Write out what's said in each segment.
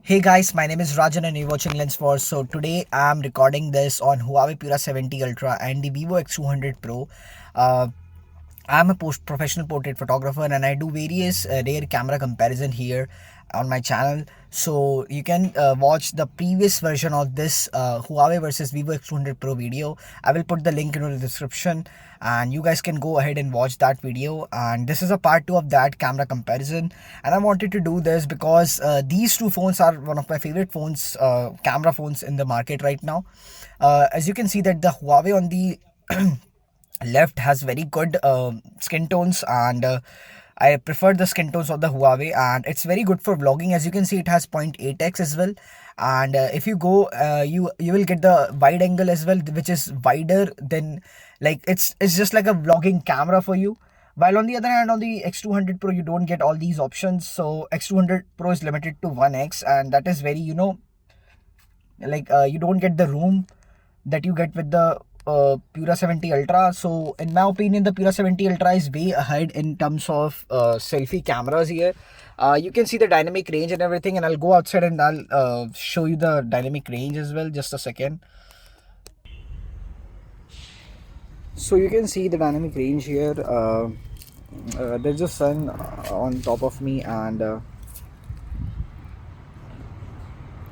Hey guys, my name is Rajan and you're watching Lens Force. So today I'm recording this on Huawei Pura 70 Ultra and the Vivo X200 Pro. Uh, I'm a professional portrait photographer and I do various rare camera comparison here on my channel. So you can watch the previous version of this Huawei versus Vivo X200 Pro video. I will put the link into the description and you guys can go ahead and watch that video. And this is a part 2 of that camera comparison. And I wanted to do this because these two phones are one of my favorite phones, camera phones in the market right now. As you can see that the Huawei on the left has very good skin tones and I prefer the skin tones of the Huawei and it's very good for vlogging. As you can see, it has 0.8x as well, and if you go you will get the wide angle as well, which is wider than, like, it's just like a vlogging camera for you. While on the other hand, on the X200 Pro you don't get all these options. So X200 Pro is limited to 1x, and that is very, like, you don't get the room that you get with the Pura 70 Ultra. So in my opinion, the Pura 70 Ultra is way ahead in terms of selfie cameras here. You can see the dynamic range and everything, and I'll go outside and I'll show you the dynamic range as well. Just a second. So you can see the dynamic range here. There's a sun on top of me, and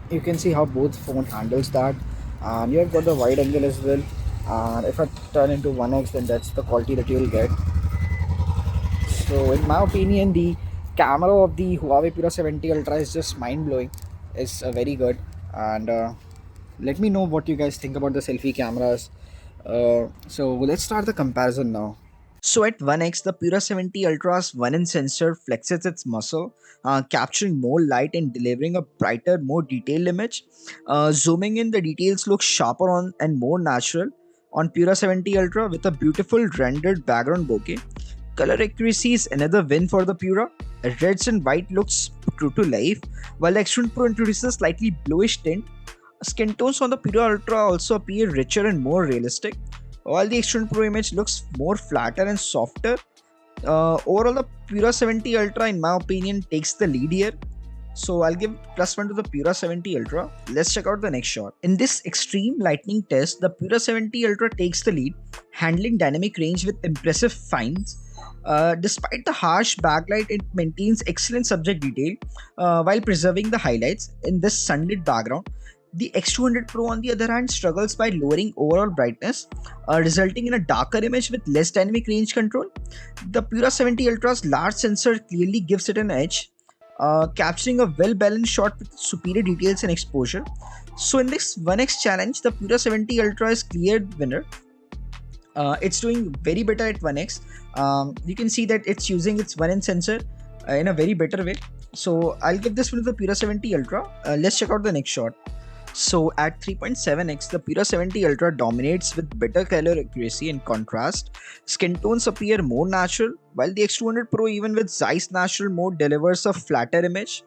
you can see how both phone handles that. And you have got the wide angle as well, and if I turn into 1x, then that's the quality that you'll get. So in my opinion, the camera of the Huawei Pura 70 Ultra is just mind-blowing. It's very good. And let me know what you guys think about the selfie cameras. So let's start the comparison now. So at 1x, the Pura 70 Ultra's 1-inch sensor flexes its muscle, capturing more light and delivering a brighter, more detailed image. Zooming in, the details look sharper on and more natural on Pura 70 Ultra with a beautiful rendered background bokeh. Color accuracy is another win for the Pura. Reds and white looks true to life, while the X1 Pro introduces a slightly bluish tint. Skin tones on the Pura Ultra also appear richer and more realistic, while the X1 Pro image looks more flatter and softer. Overall, the Pura 70 Ultra, in my opinion, takes the lead here. So I'll give +1 to the Pura 70 Ultra. Let's check out the next shot. In this extreme lightning test, the Pura 70 Ultra takes the lead, handling dynamic range with impressive finds. Despite the harsh backlight, it maintains excellent subject detail while preserving the highlights in this sunlit background. The X200 Pro, on the other hand, struggles by lowering overall brightness, resulting in a darker image with less dynamic range control. The Pura 70 Ultra's large sensor clearly gives it an edge, capturing a well-balanced shot with superior details and exposure. So in this 1x challenge, the Pura 70 Ultra is cleared winner. It's doing very better at 1x. You can see that it's using its 1-inch sensor in a very better way. So I'll give this one to the Pura 70 Ultra. Let's check out the next shot. So at 3.7x, the Pura 70 Ultra dominates with better color accuracy and contrast. Skin tones appear more natural, while the X200 Pro, even with Zeiss Natural mode, delivers a flatter image.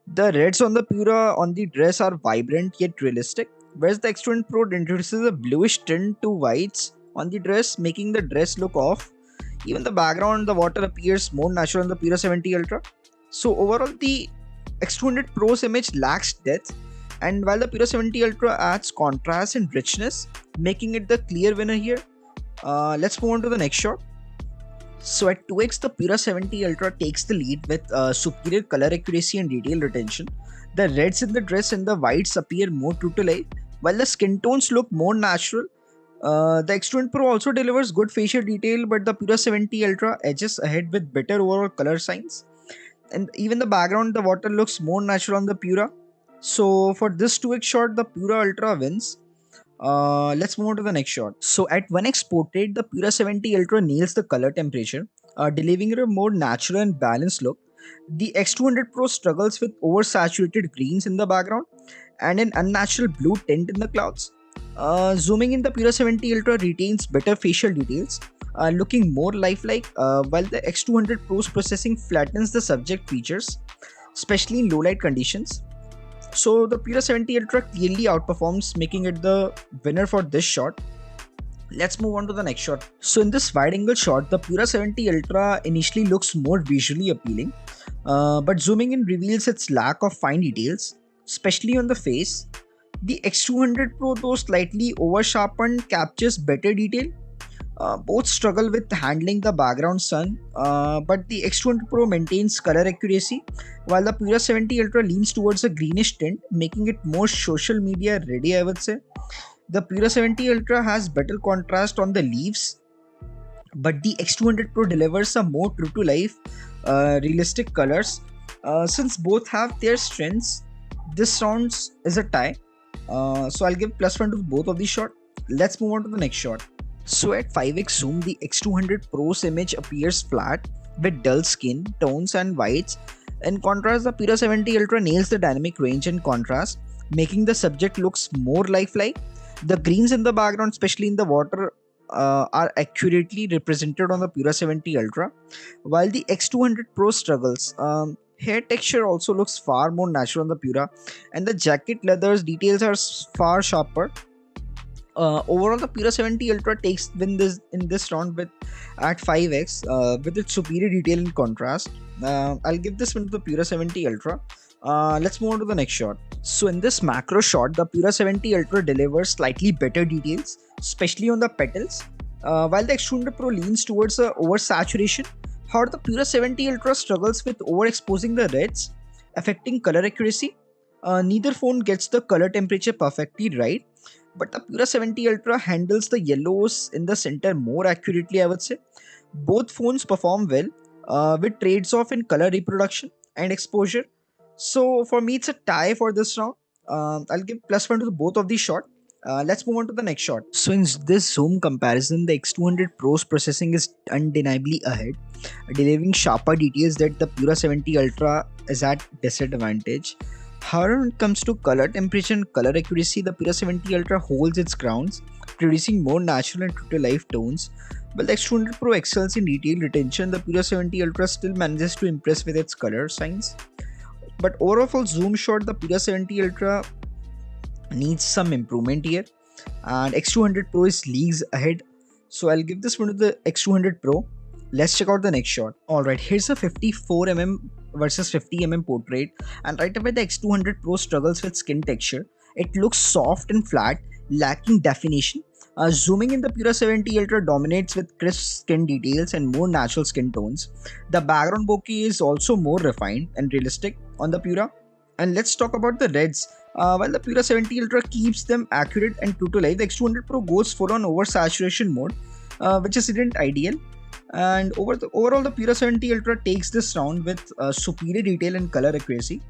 The reds on the Pura on the dress are vibrant yet realistic, whereas the X200 Pro introduces a bluish tint to whites on the dress, making the dress look off. Even the background, the water appears more natural on the Pura 70 Ultra. So overall, the X200 Pro's image lacks depth, and while the Pura 70 Ultra adds contrast and richness, making it the clear winner here. Let's move on to the next shot. So at 2x, the Pura 70 Ultra takes the lead with superior color accuracy and detail retention. The reds in the dress and the whites appear more true to life, while the skin tones look more natural. The X200 Pro also delivers good facial detail, but the Pura 70 Ultra edges ahead with better overall color signs. And even the background, the water looks more natural on the Pura. So for this 2x shot, the Pura Ultra wins. Let's move on to the next shot. So at 1x portrait, the Pura 70 Ultra nails the color temperature, delivering a more natural and balanced look. The X200 Pro struggles with oversaturated greens in the background and an unnatural blue tint in the clouds. Zooming in, the Pura 70 Ultra retains better facial details, looking more lifelike, while the X200 Pro's processing flattens the subject features, especially in low light conditions. So the Pura 70 Ultra clearly outperforms, making it the winner for this shot. Let's move on to the next shot. So in this wide angle shot, the Pura 70 Ultra initially looks more visually appealing, but zooming in reveals its lack of fine details. especially on the face. The X200 Pro, though slightly over sharpened, captures better detail. Both struggle with handling the background sun, but the X200 Pro maintains color accuracy, while the Pura 70 Ultra leans towards a greenish tint, making it more social media ready, I would say. The Pura 70 Ultra has better contrast on the leaves, but the X200 Pro delivers a more true to life, realistic colors. Since both have their strengths, this rounds is a tie. So I'll give +1 to both of these shot. Let's move on to the next shot. So at 5x zoom, the X200 Pro's image appears flat with dull skin, tones and whites. In contrast, the Pura 70 Ultra nails the dynamic range and contrast, making the subject looks more lifelike. The greens in the background, especially in the water, are accurately represented on the Pura 70 Ultra, while the X200 Pro struggles. Hair texture also looks far more natural on the Pura, and the jacket leathers details are far sharper. Overall, the Pura 70 Ultra takes win this in this round with at 5x with its superior detail and contrast. I'll give this one to the Pura 70 Ultra. Let's move on to the next shot. So in this macro shot, the Pura 70 Ultra delivers slightly better details, especially on the petals, while the X200 Pro leans towards oversaturation. However, the Pura 70 Ultra struggles with overexposing the reds, affecting color accuracy. Neither phone gets the color temperature perfectly right, but the Pura 70 Ultra handles the yellows in the center more accurately, I would say. Both phones perform well, with trades off in color reproduction and exposure. So for me, it's a tie for this round. I'll give +1 to both of these shots. Let's move on to the next shot. So in this zoom comparison, the X200 Pro's processing is undeniably ahead, delivering sharper details that the Pura 70 Ultra is at disadvantage. However, when it comes to color temperature and color accuracy, the Pura 70 Ultra holds its grounds, producing more natural and true to life tones. While the X200 Pro excels in detail retention, the Pura 70 Ultra still manages to impress with its color signs. But overall, for zoom shot, the Pura 70 Ultra needs some improvement here, and X200 Pro is leagues ahead. So I'll give this one to the X200 Pro. Let's check out the next shot. Alright, here's a 54mm versus 50mm portrait, and right away the X200 Pro struggles with skin texture. It looks soft and flat, lacking definition. Zooming in, the Pura 70 Ultra dominates with crisp skin details and more natural skin tones. The background bokeh is also more refined and realistic on the Pura. And let's talk about the reds. While the Pura 70 Ultra keeps them accurate and true to life, the X200 Pro goes full on oversaturation mode, which isn't ideal. And overall, the Pura 70 Ultra takes this round with superior detail and color accuracy.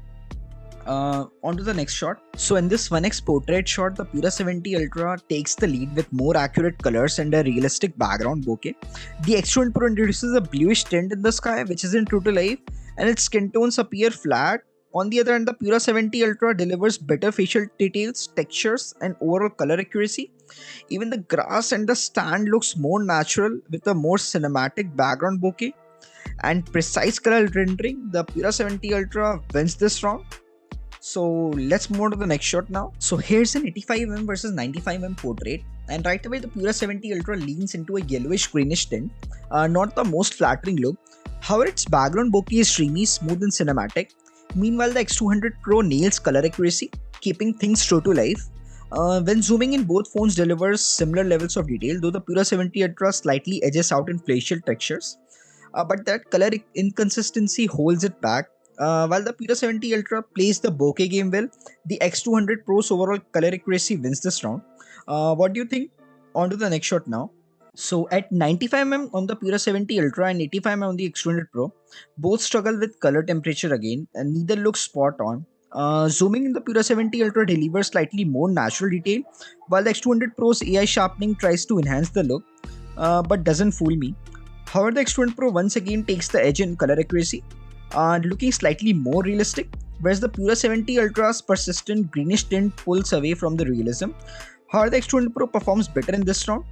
On to the next shot. So in this 1x portrait shot, the Pura 70 Ultra takes the lead with more accurate colors and a realistic background bokeh. The X200 Pro introduces a bluish tint in the sky, which isn't true to life, and its skin tones appear flat. On the other hand, the Pura 70 Ultra delivers better facial details, textures, and overall color accuracy. Even the grass and the stand looks more natural with a more cinematic background bokeh and precise color rendering. The Pura 70 Ultra wins this round. So let's move on to the next shot now. So here's an 85mm versus 95mm portrait, and right away the Pura 70 Ultra leans into a yellowish greenish tint, not the most flattering look. However, its background bokeh is dreamy, smooth and cinematic. Meanwhile, the X200 Pro nails color accuracy, keeping things true to life. When zooming in, both phones delivers similar levels of detail, though the Pura 70 Ultra slightly edges out in facial textures. But that color inconsistency holds it back. While the Pura 70 Ultra plays the bokeh game well, the X200 Pro's overall color accuracy wins this round. What do you think? On to the next shot now. So at 95mm on the Pura 70 Ultra and 85mm on the X200 Pro, both struggle with color temperature again, and neither looks spot on. Zooming in, the Pura 70 Ultra delivers slightly more natural detail, while the X200 Pro's AI sharpening tries to enhance the look, but doesn't fool me. However, the X200 Pro once again takes the edge in color accuracy, looking slightly more realistic, whereas the Pura 70 Ultra's persistent greenish tint pulls away from the realism. However, the X200 Pro performs better in this round.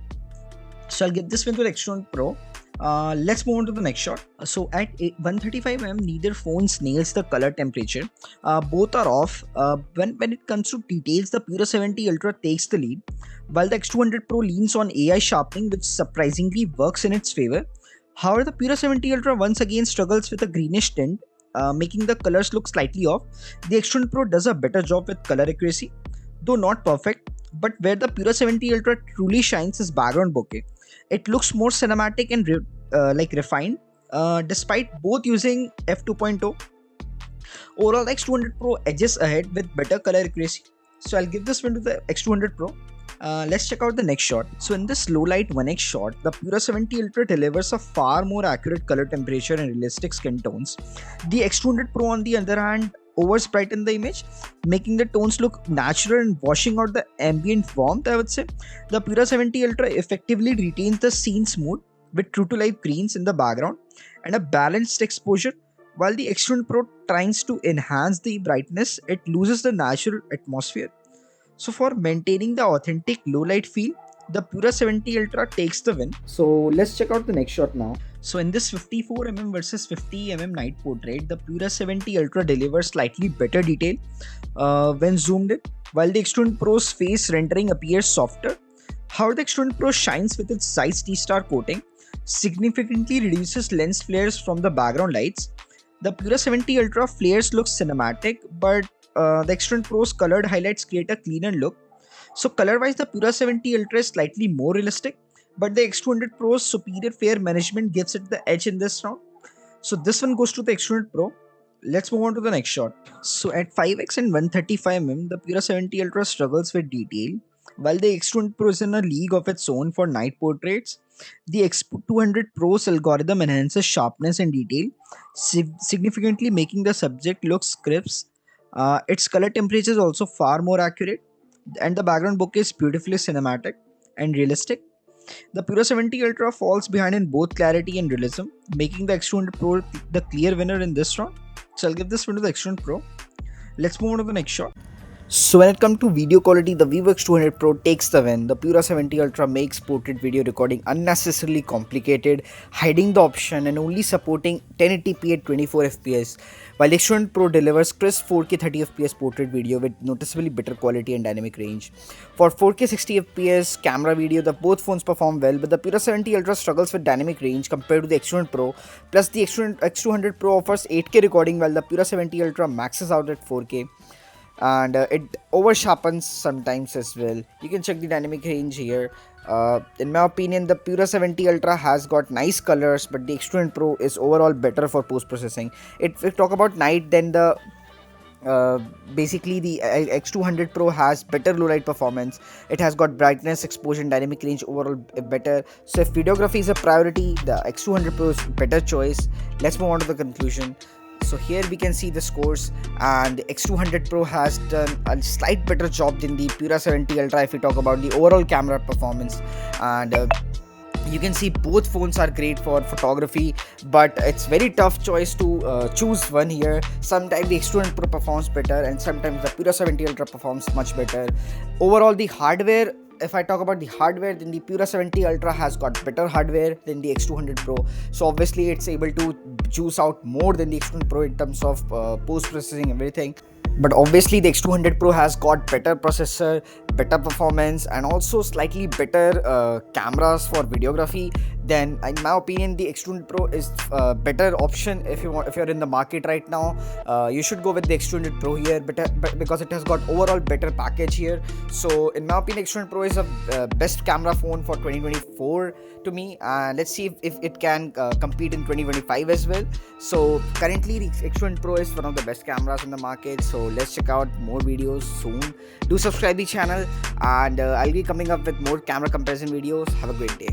So I'll give this win to the X200 Pro. Let's move on to the next shot. So at 135mm, neither phones nails the color temperature. Both are off. When it comes to details, the Pura 70 Ultra takes the lead, while the X200 Pro leans on AI sharpening, which surprisingly works in its favor. However, the Pura 70 Ultra once again struggles with a greenish tint, making the colors look slightly off. The X200 Pro does a better job with color accuracy, though not perfect. But where the Pura 70 Ultra truly shines is background bokeh. It looks more cinematic and refined, despite both using f2.0. Overall, X200 Pro edges ahead with better color accuracy. So I'll give this one to the X200 Pro. Let's check out the next shot. So in this low light 1x shot, the Pura 70 Ultra delivers a far more accurate color temperature and realistic skin tones. The X200 Pro on the other hand overs brighten the image, making the tones look natural and washing out the ambient warmth, I would say. The Pura 70 Ultra effectively retains the scene's mood with true to life greens in the background and a balanced exposure. While the X200 Pro tries to enhance the brightness, it loses the natural atmosphere. So for maintaining the authentic low light feel, the Pura 70 Ultra takes the win. So let's check out the next shot now. So in this 54mm versus 50mm night portrait, the Pura 70 Ultra delivers slightly better detail when zoomed in, while the X200 Pro's face rendering appears softer. However, the X200 Pro shines with its Zeiss T-Star coating, significantly reduces lens flares from the background lights. The Pura 70 Ultra flares look cinematic, but the X200 Pro's colored highlights create a cleaner look. So color-wise, the Pura 70 Ultra is slightly more realistic, but the X200 Pro's superior flare management gives it the edge in this round. So this one goes to the X200 Pro. Let's move on to the next shot. So at 5x and 135mm, the Pura 70 Ultra struggles with detail, while the X200 Pro is in a league of its own for night portraits. The X200 Pro's algorithm enhances sharpness and detail, significantly making the subject look crisp. Its color temperature is also far more accurate, and the background bokeh is beautifully cinematic and realistic. The Pura 70 Ultra falls behind in both clarity and realism, making the X200 Pro the clear winner in this round. So I'll give this one to the X200 Pro. Let's move on to the next shot. So when it comes to video quality, the Vivo X200 Pro takes the win. The Pura 70 Ultra makes portrait video recording unnecessarily complicated, hiding the option and only supporting 1080p at 24 fps, while the X200 Pro delivers crisp 4K 30 fps portrait video with noticeably better quality and dynamic range. For 4K 60 fps camera video, the both phones perform well, but the Pura 70 Ultra struggles with dynamic range compared to the X200 Pro. Plus, the X200 Pro offers 8K recording, while the Pura 70 Ultra maxes out at 4K. And it over sharpens sometimes as well. You can check the dynamic range here. In my opinion, the Pura 70 Ultra has got nice colors, but the X200 Pro is overall better for post-processing. If we talk about night, then the basically the X200 Pro has better low light performance. It has got brightness, exposure and dynamic range overall better. So if videography is a priority, the X200 Pro is better choice. Let's move on to the conclusion. So here we can see the scores, and the X200 Pro has done a slight better job than the Pura 70 Ultra if we talk about the overall camera performance. And you can see both phones are great for photography, but it's very tough choice to choose one here. Sometimes the X200 Pro performs better and sometimes the Pura 70 Ultra performs much better. Overall, the hardware, if I talk about the hardware, then the Pura 70 Ultra has got better hardware than the X200 Pro. So obviously it's able to juice out more than the X200 Pro in terms of post-processing everything. But obviously the X200 Pro has got better processor, better performance and also slightly better cameras for videography. Then in my opinion, the X200 Pro is a better option if you're in the market right now. You should go with the X200 Pro here, because it has got overall better package here. So in my opinion, X200 Pro is a best camera phone for 2024 to me. Let's see if it can compete in 2025 as well. So currently the X200 Pro is one of the best cameras in the market. So let's check out more videos soon. Do subscribe the channel, and I'll be coming up with more camera comparison videos. Have a great day.